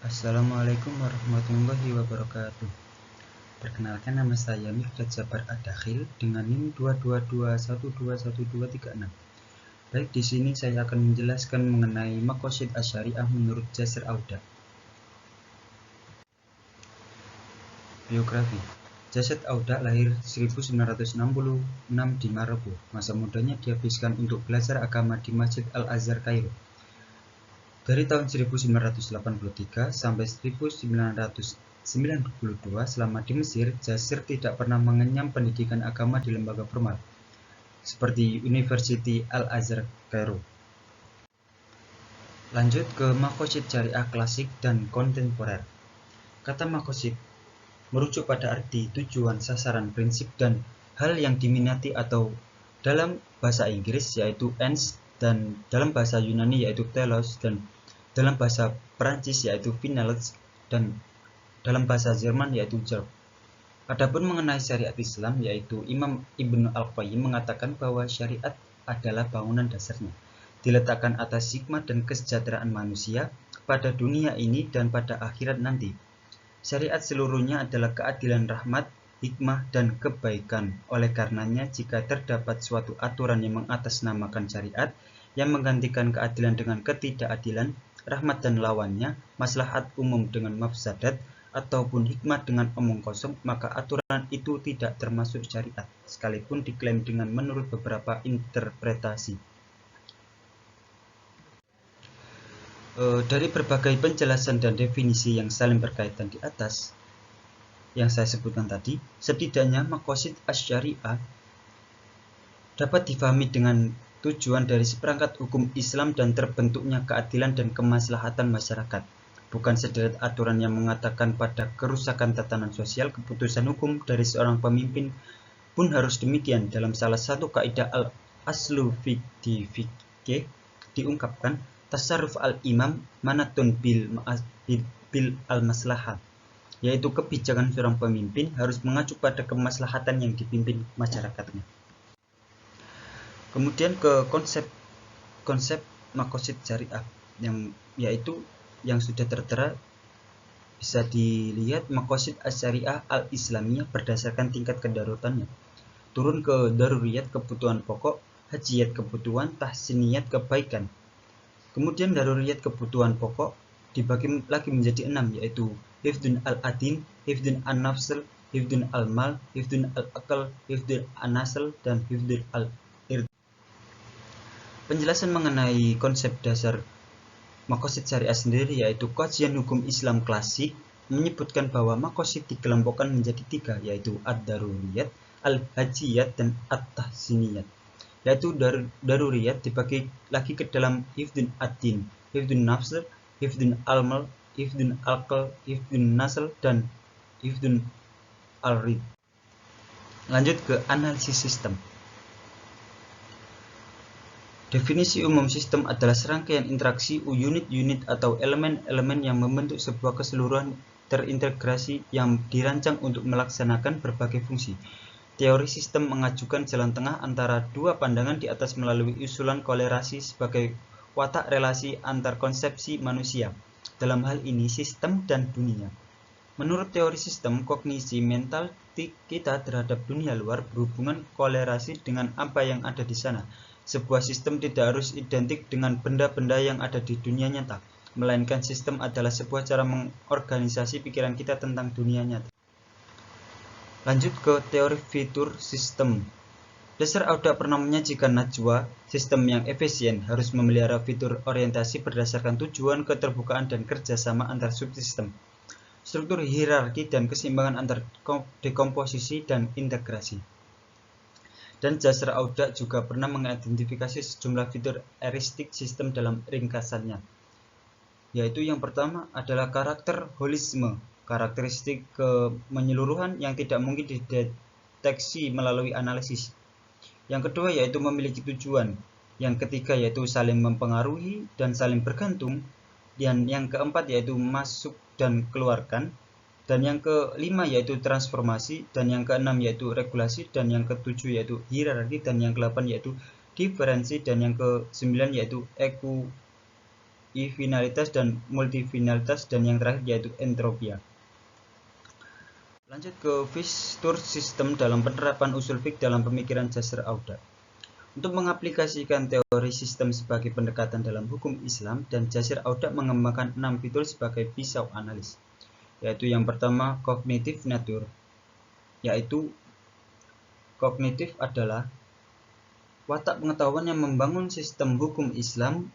Assalamualaikum warahmatullahi wabarakatuh. Perkenalkan, nama saya Miftah Jabar Ad-Dakhil dengan NIM 222121236. Baik, di sini saya akan menjelaskan mengenai Maqasid Asy-Syariah menurut Jasir Auda. Biografi. Jasir Auda lahir 1966 di Maroko. Masa mudanya dihabiskan untuk belajar agama di Masjid Al-Azhar Kairo. Dari tahun 1983 sampai 1992 selama di Mesir, Jasir tidak pernah mengenyam pendidikan agama di lembaga formal, seperti University Al-Azhar Kairo. Lanjut ke Maqasid Syariah klasik dan kontemporer. Kata maqasid merujuk pada arti tujuan, sasaran, prinsip, dan hal yang diminati atau dalam bahasa Inggris yaitu ends, dan dalam bahasa Yunani yaitu telos, dan dalam bahasa Perancis yaitu finales, dan dalam bahasa Jerman yaitu Job. Adapun mengenai syariat Islam, yaitu Imam Ibnu Al-Qayyim mengatakan bahwa syariat adalah bangunan dasarnya, diletakkan atas hikmah dan kesejahteraan manusia pada dunia ini dan pada akhirat nanti. Syariat seluruhnya adalah keadilan, rahmat, hikmah, dan kebaikan. Oleh karenanya, jika terdapat suatu aturan yang mengatasnamakan syariat, yang menggantikan keadilan dengan ketidakadilan, rahmat dan lawannya, maslahat umum dengan mafsadat, ataupun hikmah dengan omong kosong, maka aturan itu tidak termasuk syariat, sekalipun diklaim dengan menurut beberapa interpretasi. Dari berbagai penjelasan dan definisi yang saling berkaitan di atas, yang saya sebutkan tadi, setidaknya maqasid asy-syariah dapat difahami dengan tujuan dari seperangkat hukum Islam dan terbentuknya keadilan dan kemaslahatan masyarakat, bukan sederet aturan yang mengatakan pada kerusakan tatanan sosial. Keputusan hukum dari seorang pemimpin pun harus demikian. Dalam salah satu kaidah al-aslu fi fikih diungkapkan, tasarruf al-imam manatun bil al-maslahat, yaitu kebijakan seorang pemimpin harus mengacu pada kemaslahatan yang dipimpin masyarakatnya. Kemudian ke konsep maqasid syariah, yang sudah tertera bisa dilihat. Maqasid asy-syariah al-islamiyah berdasarkan tingkat kedaruratannya, turun ke daruriyat kebutuhan pokok, hajiyat kebutuhan, tahsiniyat kebaikan. Kemudian daruriyat kebutuhan pokok dibagi lagi menjadi 6, yaitu hifdun al-adin, hifdun an-nafsal, hifdun al-mal, hifdun al-aqal, hifdun an-nasl, dan hifdun al-ird. Penjelasan mengenai konsep dasar maqasid syariah sendiri, yaitu kajian hukum Islam klasik menyebutkan bahwa maqasid dikelompokkan menjadi 3, yaitu ad-daruriyat, al-hajiyat, dan at-tahsiniyat. Yaitu daruriyat dibagi lagi ke dalam hifdun ad-din, hifdun nafs, hifdun al-mal, hifdun al-aqal, hifdun nasl, dan hifdun al-rid. Lanjut ke analisis sistem. Definisi umum sistem adalah serangkaian interaksi unit-unit atau elemen-elemen yang membentuk sebuah keseluruhan terintegrasi yang dirancang untuk melaksanakan berbagai fungsi. Teori sistem mengajukan jalan tengah antara dua pandangan di atas melalui usulan kolerasi sebagai watak relasi antar konsepsi manusia, dalam hal ini sistem dan dunia. Menurut teori sistem, kognisi mental kita terhadap dunia luar berhubungan kolerasi dengan apa yang ada di sana. Sebuah sistem tidak harus identik dengan benda-benda yang ada di dunia nyata, melainkan sistem adalah sebuah cara mengorganisasi pikiran kita tentang dunia nyata. Lanjut ke teori fitur sistem. Jasir Auda pernah menyajikan najwa, sistem yang efisien harus memelihara fitur orientasi berdasarkan tujuan, keterbukaan, dan kerjasama antar subsistem, struktur hierarki, dan keseimbangan antar dekomposisi dan integrasi. Dan Jasir Auda juga pernah mengidentifikasi sejumlah fitur heuristik sistem dalam ringkasannya, yaitu yang pertama adalah karakter holisme, karakteristik kemenyeluruhan yang tidak mungkin dideteksi melalui analisis. Yang kedua yaitu memiliki tujuan. Yang ketiga yaitu saling mempengaruhi dan saling bergantung. Dan yang keempat yaitu masuk dan keluarkan. Dan yang kelima yaitu transformasi. Dan yang keenam yaitu regulasi. Dan yang ketujuh yaitu hierarki. Dan yang kedelapan yaitu diferensi. Dan yang kesembilan yaitu finalitas dan multifinalitas, dan yang terakhir yaitu entropia. Lanjut ke fitur sistem dalam penerapan usul fiqh dalam pemikiran Jasir Auda. Untuk mengaplikasikan teori sistem sebagai pendekatan dalam hukum Islam, dan Jasir Auda mengembangkan 6 fitur sebagai pisau analis, yaitu yang pertama kognitif nature, yaitu kognitif adalah watak pengetahuan yang membangun sistem hukum Islam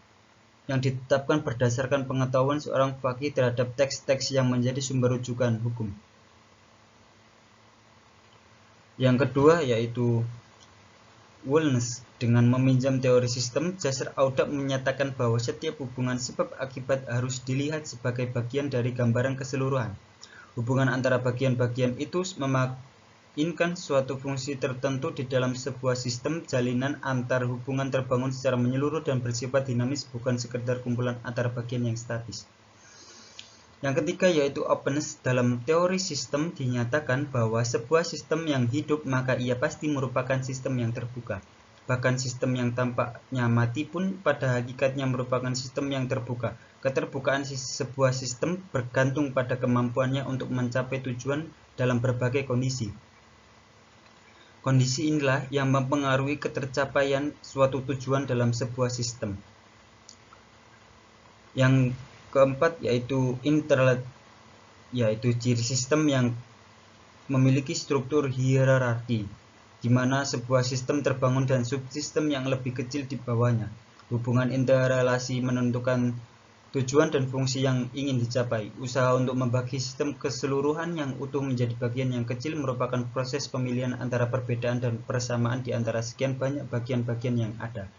yang ditetapkan berdasarkan pengetahuan seorang faqih terhadap teks-teks yang menjadi sumber rujukan hukum. Yang kedua yaitu Wellness. Dengan meminjam teori sistem, Jasir Auda menyatakan bahwa setiap hubungan sebab akibat harus dilihat sebagai bagian dari gambaran keseluruhan. Hubungan antara bagian-bagian itu memainkan suatu fungsi tertentu di dalam sebuah sistem. Jalinan antar hubungan terbangun secara menyeluruh dan bersifat dinamis, bukan sekedar kumpulan antar bagian yang statis. Yang ketiga yaitu openness. Dalam teori sistem dinyatakan bahwa sebuah sistem yang hidup maka ia pasti merupakan sistem yang terbuka. Bahkan sistem yang tampaknya mati pun pada hakikatnya merupakan sistem yang terbuka. Keterbukaan sebuah sistem bergantung pada kemampuannya untuk mencapai tujuan dalam berbagai kondisi. Kondisi inilah yang mempengaruhi ketercapaian suatu tujuan dalam sebuah sistem. Yang keempat yaitu interlet, yaitu ciri sistem yang memiliki struktur hierarki, di mana sebuah sistem terbangun dan subsistem yang lebih kecil di bawahnya. Hubungan interrelasi menentukan tujuan dan fungsi yang ingin dicapai. Usaha untuk membagi sistem keseluruhan yang utuh menjadi bagian yang kecil merupakan proses pemilihan antara perbedaan dan persamaan di antara sekian banyak bagian-bagian yang ada.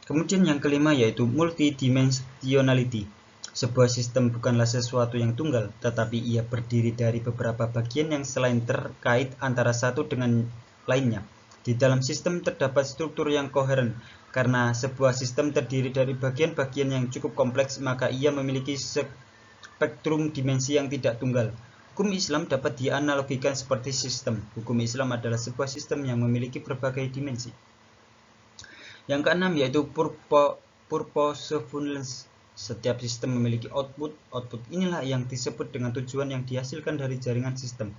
Kemudian yang kelima yaitu multidimensionality. Sebuah sistem bukanlah sesuatu yang tunggal, tetapi ia berdiri dari beberapa bagian yang selain terkait antara satu dengan lainnya. Di dalam sistem terdapat struktur yang koheren. Karena sebuah sistem terdiri dari bagian-bagian yang cukup kompleks, maka ia memiliki spektrum dimensi yang tidak tunggal. Hukum Islam dapat dianalogikan seperti sistem. Hukum Islam adalah sebuah sistem yang memiliki berbagai dimensi. Yang keenam yaitu purposefulness. Setiap sistem memiliki output. Output inilah yang disebut dengan tujuan yang dihasilkan dari jaringan sistem.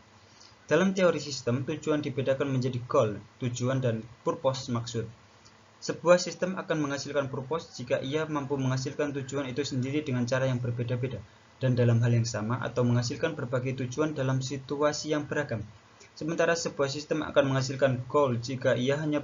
Dalam teori sistem, tujuan dibedakan menjadi goal, tujuan, dan purpose, maksud. Sebuah sistem akan menghasilkan purpose jika ia mampu menghasilkan tujuan itu sendiri dengan cara yang berbeda-beda, dan dalam hal yang sama, atau menghasilkan berbagai tujuan dalam situasi yang beragam. Sementara sebuah sistem akan menghasilkan goal jika ia hanya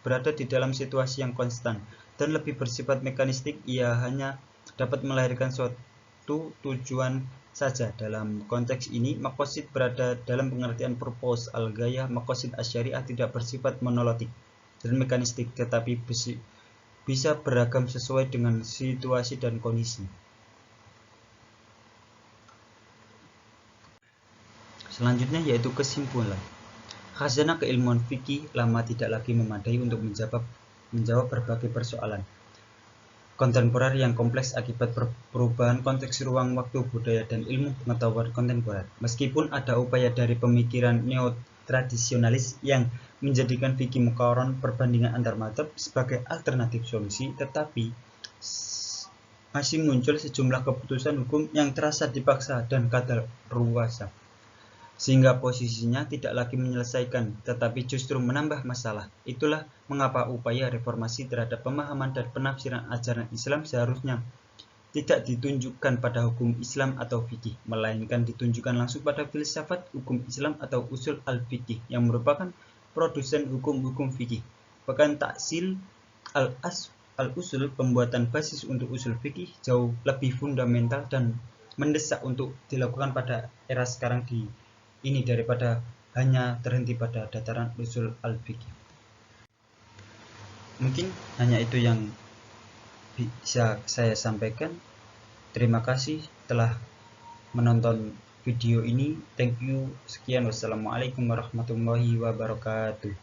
berada di dalam situasi yang konstan dan lebih bersifat mekanistik. Ia hanya dapat melahirkan suatu tujuan saja. Dalam konteks ini, maqasid berada dalam pengertian purpose. Al-ghayah maqasid asy-syariah tidak bersifat monolit dan mekanistik, tetapi bisa beragam sesuai dengan situasi dan kondisi. Selanjutnya yaitu kesimpulan. Khazanah keilmuan fikih lama tidak lagi memadai untuk menjawab berbagai persoalan kontemporer yang kompleks akibat perubahan konteks ruang, waktu, budaya, dan ilmu pengetahuan kontemporer. Meskipun ada upaya dari pemikiran neo-tradisionalis yang menjadikan fikih muqarron, perbandingan antar mazhab, sebagai alternatif solusi, tetapi masih muncul sejumlah keputusan hukum yang terasa dipaksa dan kadaluarsa, sehingga posisinya tidak lagi menyelesaikan, tetapi justru menambah masalah. Itulah mengapa upaya reformasi terhadap pemahaman dan penafsiran ajaran Islam seharusnya tidak ditunjukkan pada hukum Islam atau fikih, melainkan ditunjukkan langsung pada filsafat hukum Islam atau usul al-fikih yang merupakan produsen hukum-hukum fikih. Bahkan taksil al-usul, pembuatan basis untuk usul fikih, jauh lebih fundamental dan mendesak untuk dilakukan pada era sekarang ini daripada hanya terhenti pada dataran usul al-fiqh. Mungkin hanya itu yang bisa saya sampaikan. Terima kasih telah menonton video ini. Thank you. Sekian. Wassalamualaikum warahmatullahi wabarakatuh.